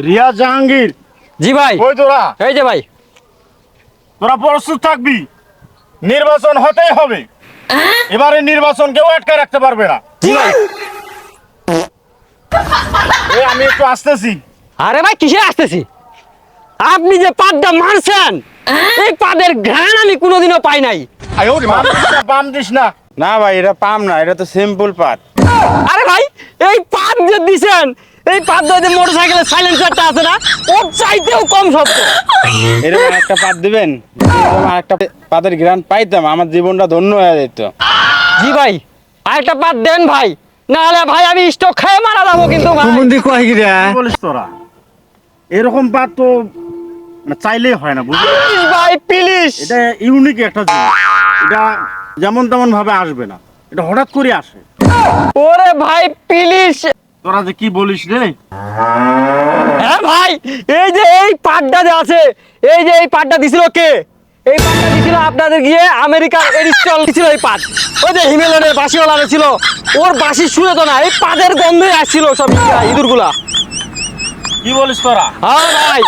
রিয়া জাহাঙ্গীর। জি ভাই। কই তোরা? এই যে ভাই। তোরা প্রস্তুত থাকবি, নির্বাচন হতেই হবে। এবারে নির্বাচন কেউ আটকে রাখতে পারবে না। জি ভাই। আমি একটু আসতেছি। আরে ভাই কিসে আসতেছি? আপনি যে পাদটা মারছেন, এই পাদের ঘ্রাণ আমি কোনোদিনও পাই নাই। বাম দিস না। না ভাই, এটা পাম না, এটা তো সিম্পল পাত। আরে ভাই এই পাদ যে দিছেন, এই পাদ যে মোটরসাইকেলের সাইলেন্সারটা আছে না, ওর চাইতেও কম শব্দ। এরকম একটা পাত দিবেন, এরকম একটা পাতের গ্রান পাইতাম, আমার জীবনটা ধন্য হয়ে যেত। জি ভাই, আরেকটা পাদ দেন ভাই, নাহলে ভাই আমি স্টক খেয়ে মারা যাবো কিন্তু ভাই। কি বলিস তোরা? এরকম পাত তো চাইলেই হয় না, বুঝলি? প্লিজ ভাই প্লিজ। এটা ইউনিক একটা জিনিস। এটা যেমন তেমন ভাবে আসবে না, এটা হঠাৎ করে আসে। ওরে ভাই প্লিজ। তোরা যে কি বলিস রে? হ্যাঁ ভাই, এই যে এই পাডটা যে আছে, এই যে এই পাডটা দিছিল কে? এই পাডটা দিছিল আপনাদের গিয়ে আমেরিকার এরিস্টল দিছিল এই পাড। ওই যে হিমেলনের বাসিওয়ালা ছিল, ওর বাসি শুনে তো না, এই পাদের গন্ধে আসছিল সব ইঁদুরগুলা। কি বলিস তোরা? হ্যাঁ ভাই।